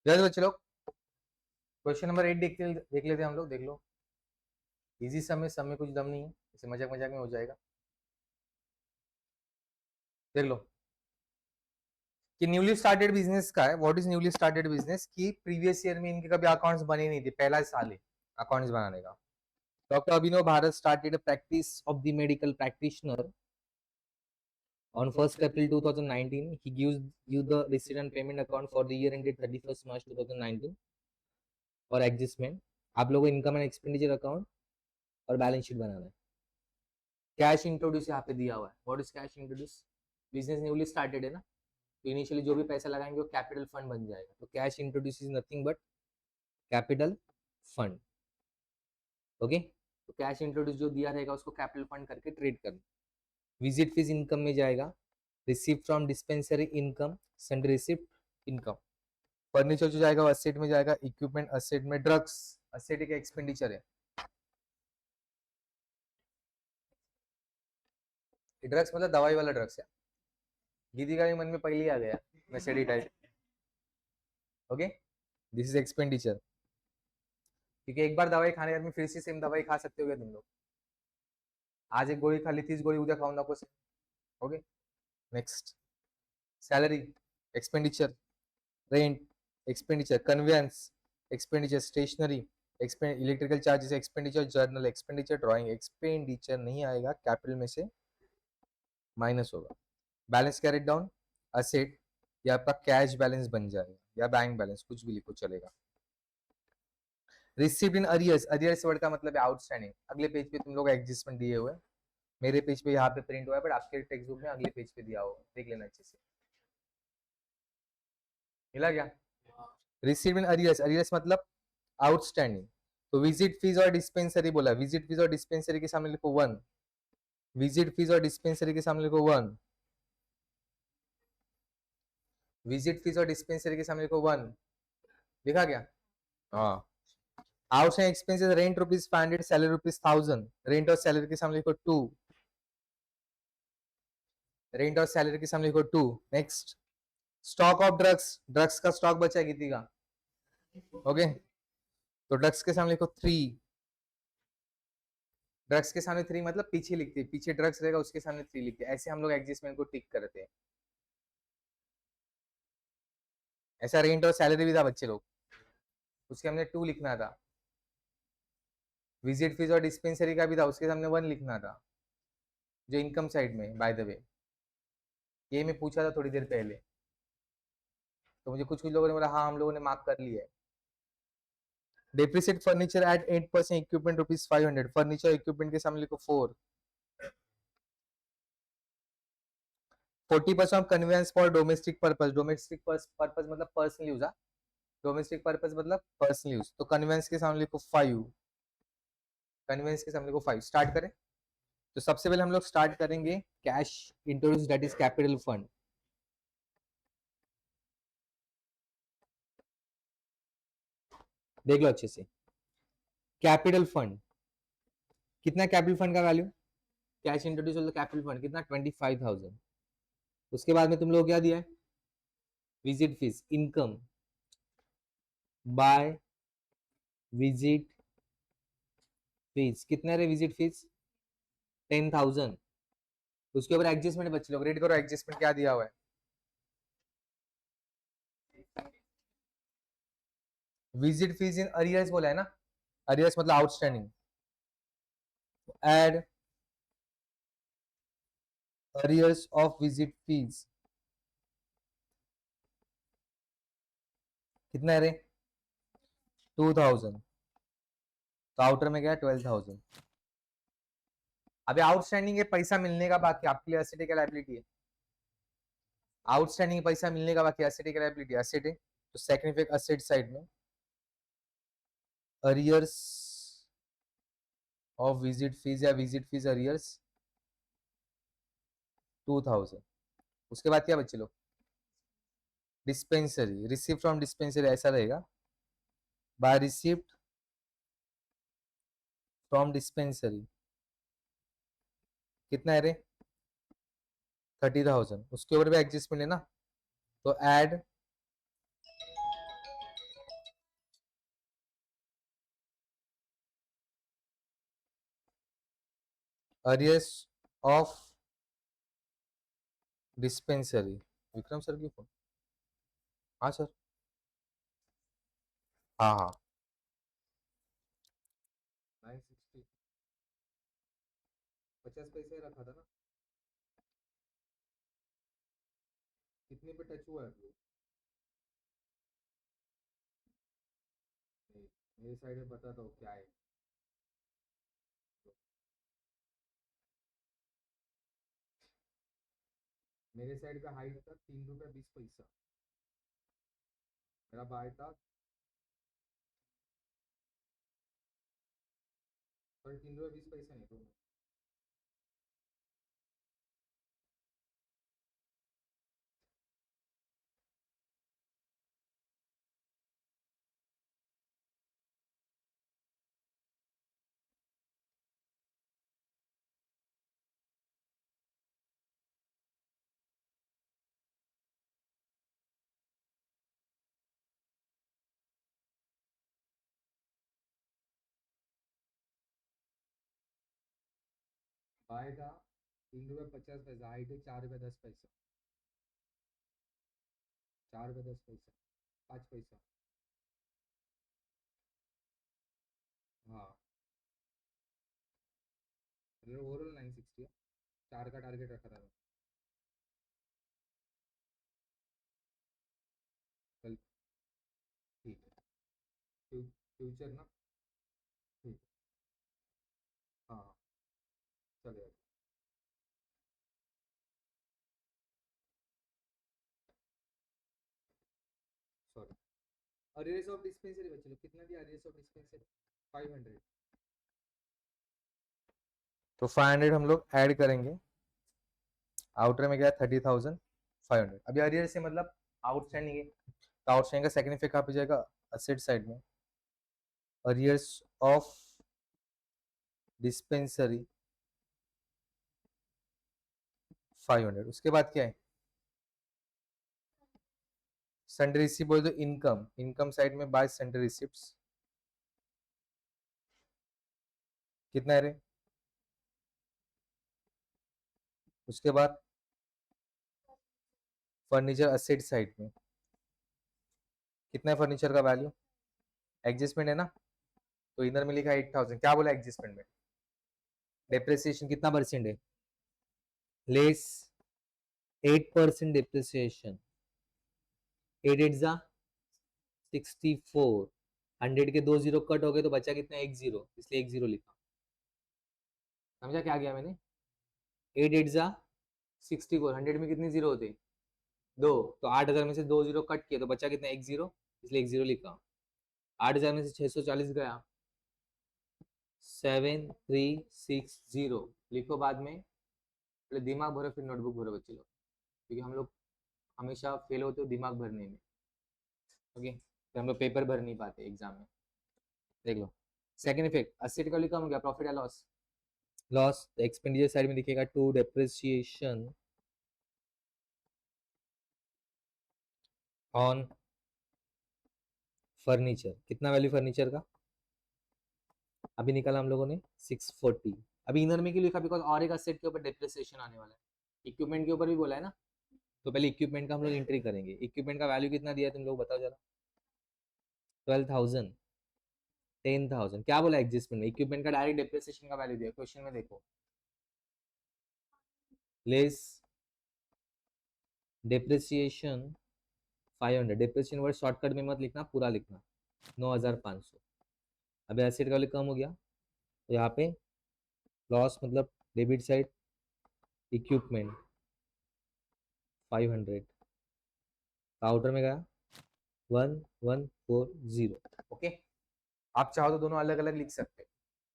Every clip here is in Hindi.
जल्द बच्चे लोग क्वेश्चन नंबर 8 देख लेते हैं हम लोग। देख लो, इजी सब में कुछ दम नहीं है, इसे मजाक मजाक में हो जाएगा। देख लो कि न्यूली स्टार्टेड बिजनेस का है। What is newly started business? कि प्रीवियस ईयर में इनके कभी अकाउंट्स बने नहीं थे, पहला साल है अकाउंट्स बनाने का। Doctor Abhinav Bharat started practice of the medical practitioner on 1st April 2019. He gives you the receipt and payment account for the year ended 31st March 2019 और एडजस्टमेंट। आप लोगों को इनकम एंड एक्सपेंडिचर अकाउंट और बैलेंस शीट बनाना है। कैश इंट्रोड्यूस यहाँ पे दिया हुआ है। What is cash introduce? Business newly started है ना, तो इनिशियली जो भी पैसा लगाएंगे वो कैपिटल फंड बन जाएगा। तो cash introduce is nothing but capital fund. Okay, तो कैश इंट्रोड्यूस जो दिया रहेगा उसको कैपिटल फंड करके ट्रेड करना। विजिट फीस इनकम में जाएगा। Receive from dispensary income, sundry receipt income. Furniture जो जाएगा वो असेट में जाएगा। इक्विपमेंट असेट में। ड्रग्स असेट एक एक्सपेंडिचर है। ड्रग्स मतलब दवाई वाला ड्रग्स है। दीदी का भी मन में पहले ही आ गया नशेड़ी type. Okay, this is expenditure. क्योंकि एक बार दवाई खाने के बाद में फिर से सेम दवाई खा सकते हो क्या तुम लोग? आज एक गोली खा ली थी, इस गोली उधर खाऊंगा कुछ। Okay, next. Salary expenditure. Rent expenditure. Conveyance expenditure. Stationery electrical charges expenditure. Journal expenditure. Drawing expenditure नहीं आएगा, कैपिटल में से माइनस होगा। बैलेंस कैरेट डाउन असेट, या आपका कैश बैलेंस बन जाएगा या बैंक बैलेंस, कुछ भी लिखो चलेगा। Received in arrears, arrears word का मतलब है आउटस्टैंडिंग। अगले पेज पे तुम लोग एडजस्टमेंट दिए हुए, मेरे पेज पे यहाँ पे प्रिंट हुआ है, बट आपके टेक्स्ट बुक में अगले पेज पे दिया होगा, देख लेना अच्छे से। मिला क्या? रिसीव्ड इन अरियर्स, अरियर्स मतलब आउटस्टैंडिंग। तो विजिट फीस और डिस्पेंसरी बोला, विजिट फीस और डिस्पेंसरी के सामने लिखो 1। विजिट फीस और डिस्पेंसरी के सामने लिखो 1। विजिट फीस और डिस्पेंसरी के सामने लिखो 1। लिखा क्या? हाँ। Outstanding expenses rent ₹500, salary ₹1000। Rent और सैलरी के सामने लिखो 2। रेंट और सैलरी के सामने लिखो 2। Next, stock of drugs, drugs का स्टॉक बचा है कितनी का? ओके, तो ड्रग्स के सामने लिखो 3। ड्रग्स के सामने 3 मतलब पीछे लिखते हैं, पीछे ड्रग्स रहेगा उसके सामने 3 लिखते हैं। ऐसे हम लोग एडजस्टमेंट को टिक करते हैं। ऐसा रेंट और सैलरी भी था बच्चे लोग, उसके हमने 2 लिखना था। विजिट फीस और डिस्पेंसरी का भी था, उसके सामने 1 लिखना था, जो इनकम साइड में। बाय द वे ये मैं पूछा था थोड़ी देर पहले, तो मुझे कुछ कुछ लोगों ने बोला हाँ हम लोगों ने मार्क कर लिया है। Depreciate furniture at 8%, equipment ₹500। Furniture equipment के सामने लिखो 4। 40% of conveyance for domestic purpose, domestic purpose मतलब पर्सनल यूज। डोमेस्टिक पर्पज मतलब पर्सनल यूज, तो कन्वेंस के सामने लिखो 5। कन्वेंस के सामने लिखो 5। स्टार्ट करें, तो सबसे पहले हम लोग स्टार्ट करेंगे cash introduce, that is capital fund. देख लो अच्छे से, कैपिटल फंड कितना? कैपिटल फंड का वैल्यू, कैश इंट्रोड्यूस वाला कैपिटल फंड कितना? 25,000। उसके बाद में तुम लोग क्या दिया है? Visit fees income by visit fees. कितना रे विजिट फीस? 10,000। उसके ऊपर एडजस्टमेंट बच्चे लोग रेड करो, एडजस्टमेंट क्या दिया हुआ है? विजिट फीस इन अरियर्स बोला है ना, अरियर्स मतलब outstanding. Add arrears of visit fees कितना है रे? 2,000। तो आउटर में गया 12,000। अभी आउटस्टैंडिंग है, पैसा मिलने का बाकी, आपके लिए एसेट है क्या लायबिलिटी है? आउटस्टैंडिंग पैसा मिलने का बाकी, एसेट है क्या लायबिलिटी? एसेट है। तो सेकंड इफेक्ट एसेट साइड में अरियर्स ऑफ विजिट फीस या विजिट फीस अरियर्स 2,000। उसके बाद क्या बच्चे लोग? डिस्पेंसरी, रिसीव फ्रॉम डिस्पेंसरी ऐसा रहेगा, बाय रिसीव्ड फ्रॉम डिस्पेंसरी कितना है रे? 30,000। उसके ऊपर भी एडजस्टमेंट है ना, तो add arrears of dispensary. Vikram sir की फोन। हाँ सर। हाँ हाँ 960 50 पैसे रखा था ना। कितने पे टच हुआ है अभी? नहीं, मेरी साइड में बताता हूँ क्या है। मेरे साइड का हाइट था 3 रुपया 20 पैसा। मेरा बाय था। पर 3 रुपया 20 पैसा नहीं तो। बाय था 3 रुपया 50 पैसा। हाइट है 4 रुपया 10 पैसा। 4 रुपया 10 पैसा। 5 पैसा। हाँ ओवरऑल 960 है। 4 का टारगेट रखा था मैं। कल। ठीक है। फ्यूचर ना। ठीक है। हाँ हाँ, चलेगा। सॉरी। अरियर्स ऑफ डिस्पेंसरी बच्चे लोग कितना दिया अरियर्स ऑफ डिस्पेंसरी? 500। तो 500 हम लोग ऐड करेंगे। आउटर में गया 30,500। अभी अरियर से मतलब आउटस्टैंडिंग है, तो आउटस्टैंडिंग का सेकंड इफेक्ट कहाँ पे जाएगा? असेट साइड में। Arrears of dispensary 500। उसके बाद क्या है? सन्ड्री रिसिप्ट बोल दो। इनकम, इनकम साइड में बाय सन्ड्री रिसिप्ट्स कितना है रे? उसके बाद फर्नीचर असेट साइड में कितना है फर्नीचर का वैल्यू? एडजस्टमेंट है ना, तो इधर में लिखा है 8,000। क्या बोला एडजस्टमेंट में? डेप्रिसिएशन कितना परसेंट है? Less 8% depreciation. 8 8 जा 64। 100 के 2 जीरो कट हो गए तो बचा कितना? 1 जीरो, इसलिए 1 जीरो लिखा। समझा क्या गया मैंने? 8 8 जा 64। 100 में कितने जीरो होते? 2। तो 8,000 में से 2 जीरो कट किए तो बचा कितना? 1 जीरो, इसलिए 1 जीरो लिखा। 8,000 में से 640 गया 7360 लिखो बाद में। पहले दिमाग भरो फिर नोटबुक भरो बच्चे लोग, क्योंकि हम लोग हमेशा फेल होते हो दिमाग भरने में। ओके, तो हम लोग पेपर भर नहीं पाते एग्जाम में। देख लो सेकंड इफेक्ट, असेट का कम हो गया, प्रॉफिट या लॉस? लॉस। एक्सपेंडिचर साइड में दिखेगा टू डेप्रिसिएशन ऑन फर्नीचर। कितना वैल्यू फर्नीचर का अभी निकाला हम लोगों ने? 640। अभी इनर में क्यों लिखा? बिकॉज और एक असेट के ऊपर डेप्रिसिएशन आने वाला है। इक्विपमेंट के ऊपर भी बोला है ना, तो पहले इक्विपमेंट का हम लोग एंट्री करेंगे। इक्विपमेंट का वैल्यू कितना दिया तुम लोग बताओ जरा? 12,000। 10,000 क्या बोला एडजस्टमेंट में? इक्विपमेंट का डायरेक्ट डेप्रिसिएशन का वैल्यू दिया क्वेश्चन में, देखो। Less depreciation 500। Depreciation word shortcut में मत लिखना, पूरा लिखना। 9,500। अभी एसेट का वैल्यू कम हो गया, तो यहाँ पे लॉस मतलब डेबिट साइड इक्विपमेंट 500। काउंटर में गया 1140। ओके, आप चाहो तो दोनों अलग अलग लिख सकते हैं,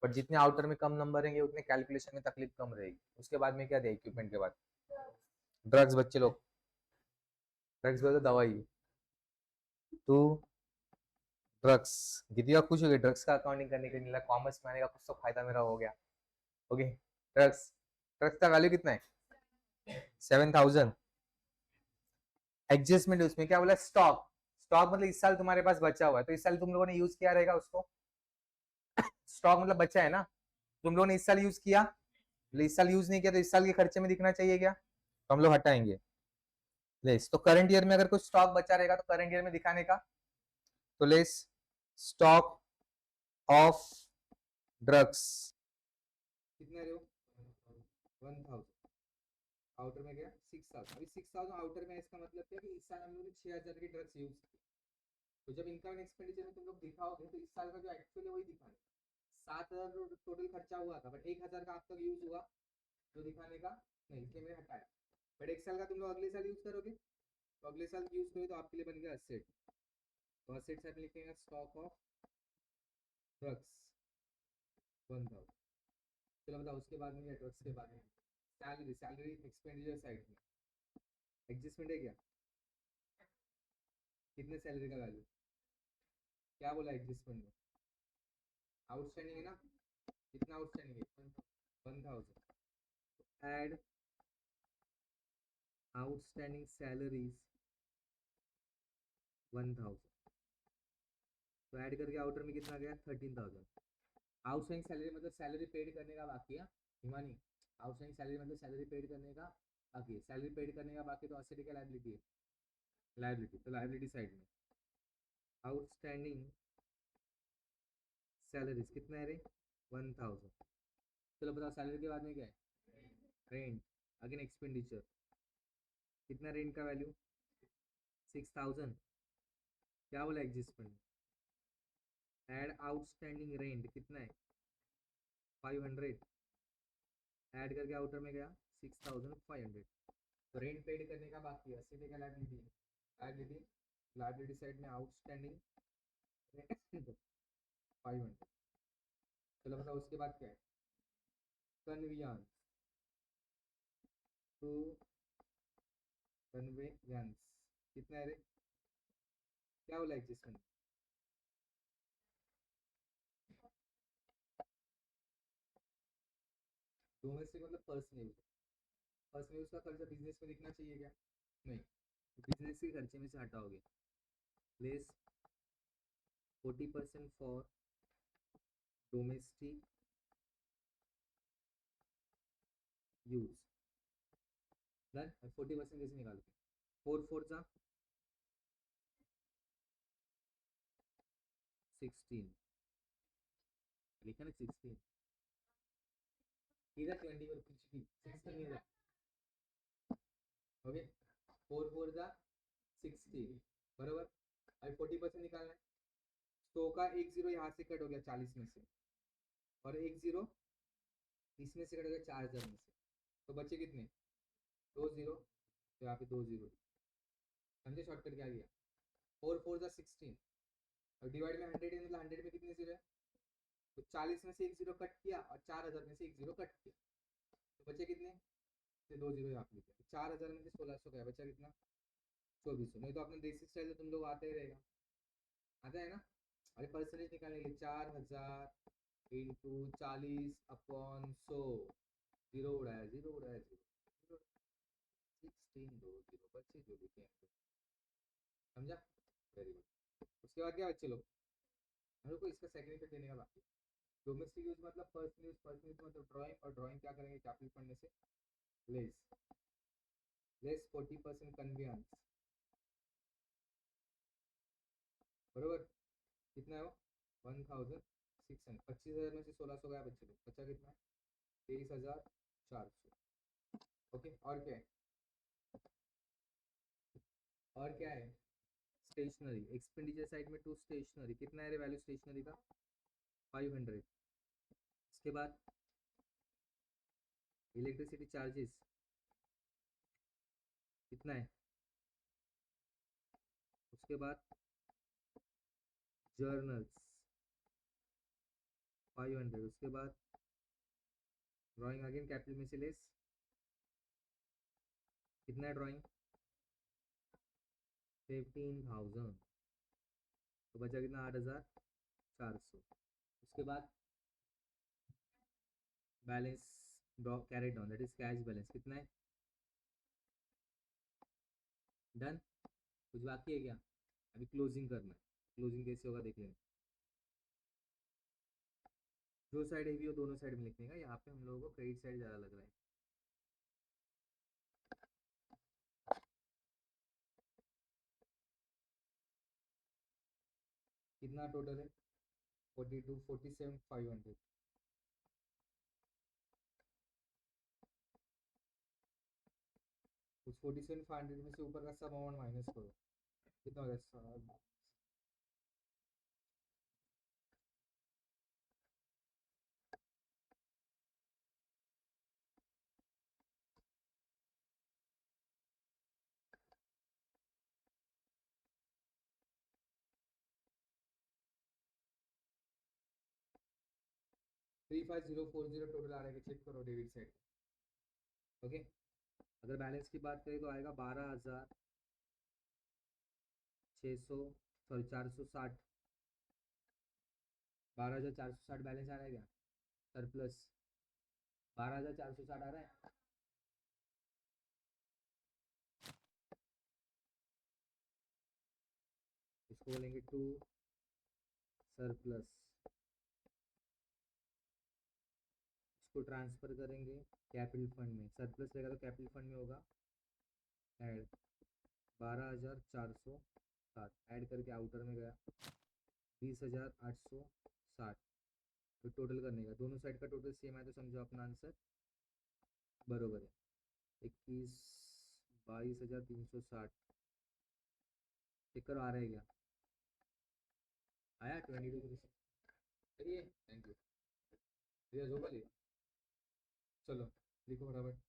बट जितने आउटर में कम नंबर रहेंगे उतने कैलकुलेशन में तकलीफ कम रहेगी। उसके बाद में क्या दिया इक्विपमेंट के बाद? ड्रग्स बच्चे लोग। ड्रग्स बोलते दवाई। तो ड्रग्स दीदी खुश हो गई ड्रग्स का अकाउंटिंग करने के लिए, कॉमर्स में आने का कुछ तो फायदा मेरा हो गया। Okay, drugs. ड्रग्स का वैल्यू कितना है? 7,000। एडजस्टमेंट उसमें क्या बोला? स्टॉक। स्टॉक मतलब इस साल तुम्हारे पास बचा हुआ है, तो इस साल तुम लोगों ने यूज किया रहेगा उसको। स्टॉक मतलब बचा है ना, तुम लोगों ने इस साल यूज किया, इस साल यूज नहीं किया तो इस साल के खर्चे में दिखना चाहिए क्या, तो हम लोग हटाएंगे लेस। तो करंट ईयर में अगर कुछ स्टॉक बचा रहेगा तो करंट ईयर में दिखाने का, तो लेस स्टॉक ऑफ ड्रग्स कितना रहे हो 1000, आउटर में गया 6000। अभी 6000 आउटर में, इसका मतलब क्या कि इस साल हम लोग ने 6000 की ड्रग्स यूज की। तो जब इनकम एंड एक्सपेंडिचर में तुम लोग दिखाओगे तो इस साल का जो एक्चुअली वही दिखाना, 7000 टोटल खर्चा हुआ था बट 1000 का आप तक यूज हुआ, जो दिखाने का नहीं, इसलिए मैंने हटाया। बट एक साल का तुम लोग अगले साल यूज करोगे, तो अगले साल यूज करोगे तो आपके लिए बन गया असेट। तो असेट साइड में लिखेंगे स्टॉक ऑफ ड्रग्स 1000। चलो बताओ उसके बाद में, ड्रग्स के बाद में सैलरी, सैलरी एक्सपेंडिचर साइड में एडजस्टमेंट है क्या, कितने सैलरी का वैल्यू, क्या बोला एडजस्टमेंट में, आउटस्टैंडिंग है ना, कितना आउटस्टैंडिंग है 1000। एड आउटस्टैंडिंग सैलरीज 1000, तो ऐड करके आउटर में कितना गया 13000। आउटस्टैंडिंग सैलरी मतलब सैलरी पेड करने का बाकी है हिमानी, आउटस्टैंडिंग सैलरी मतलब सैलरी पेड करने का बाकी है, सैलरी पेड करने का बाकी, तो असेट क्या लायबिलिटी है, लायबिलिटी। तो लायबिलिटी साइड में आउटस्टैंडिंग सैलरीज कितना है रे 1000। चलो बताओ सैलरी के बाद में क्या है, रेंट, अगेन एक्सपेंडिचर, कितना रेंट का वैल्यू 6000, क्या बोला एडजस्टमेंट, एड आउटस्टैंडिंग रेंट कितना है 500, ऐड करके आउटर में गया 6500। तो रेंट पेड करने का बाकी है, सीधे का लायबिलिटी, लायबिलिटी, लायबिलिटी साइड में आउटस्टैंडिंग 500। चलो बताओ उसके बाद क्या है, कन्वीयंस टू कन्वेयंस कितना है रे, क्या बोला एडजस्टमेंट, डोमेस्टिक मतलब पर्सनल यूज, पर्सनल यूज का खर्चा बिजनेस में दिखना चाहिए क्या, नहीं, बिजनेस के खर्चे में से हटाओगे, less 40% for domestic use, done. 40% कैसे निकालोगे, 4 4 16, लिखा ना 16, इधर 20 और कुछ भी 16 इधर, ओके 4 4 16 बराबर। अभी 40% निकालना है, 100 का एक जीरो यहाँ से कट हो गया 40 में से, और एक जीरो इसमें से कट हो गया 4000 में से, तो बचे कितने 2 जीरो, तो यहाँ पे 2 जीरो, समझे शॉर्टकट क्या गया, 4 4 16, और डिवाइड में 100 है, मतलब 100 में कितने जीरो है, तो 40 में से एक जीरो कट किया और 4000 में से एक जीरो कट किया, तो बचे कितने, 2 जीरो यहाँ पे लिखे, 4000 में से 1600 का बचा कितना 2400। नहीं तो अपने देसी स्टाइल तो तुम लोग आते ही रहेगा, आता है ना। अरे परसेंटेज निकालने के लिए 4000 इंटू 40/100, जीरो उड़ाया जीरो, 16 2 0 बच्चे जो लिखे हैं, समझा, वेरी गुड। उसके बाद क्या बच्चे लोग, हम लोग को इसका सेकंड इफेक्ट देने का बाकी, डोमेस्टिक यूज मतलब पर्सनल यूज, पर्सनल यूज मतलब ड्राइंग, और ड्राइंग क्या करेंगे कैपिटल पढ़ने से, लेस लेस 40% कन्वीनियंस, बरोबर, कितना है वो 1600, 25,000 में से 1600 गया बच्चे लोग, बचा कितना 23,400। ओके, और क्या है, और क्या है, स्टेशनरी एक्सपेंडिचर साइड में टू स्टेशनरी कितना है वैल्यू स्टेशनरी का 500। उसके बाद इलेक्ट्रिसिटी चार्जेस कितना है, उसके बाद जर्नल्स 500, उसके बाद ड्राइंग अगेन कैपिटल में से लेस, कितना है ड्राइंग 15,000, तो बचा कितना 8,400। उसके बाद balance draw carry down, that is cash balance कितना है, डन। कुछ बाकी है क्या, अभी क्लोजिंग करना है, क्लोजिंग कैसे होगा देख लेंगे। जो साइड हेवी हो दोनों साइड में लिखने का। यहाँ पे हम लोगों को क्रेडिट साइड ज्यादा लग रहा है। कितना टोटल है? 42, 47,500। उस 47,500 में से ऊपर का सब अमाउंट माइनस करो, कितना हो गया? 35040 टोटल आ रहा है, चेक करो डेबिट साइड। ओके, अगर बैलेंस की बात करें तो आएगा 12,600, सॉरी 460, 12,460 बैलेंस आ रहा है क्या? सरप्लस 12,460 आ रहा है। इसको बोलेंगे टू सरप्लस, इसको ट्रांसफर करेंगे कैपिटल फंड में। सरप्लस रहेगा तो कैपिटल फंड में होगा ऐड 12,460, ऐड करके आउटर में गया 20,860। तो टोटल करने का, दोनों साइड का टोटल सेम है तो समझो अपना आंसर बरोबर है। 21, 22,360। चेक करो आ रहा है क्या? आया 22। चलिए, थैंक यू। चलो लिखो फटाफट।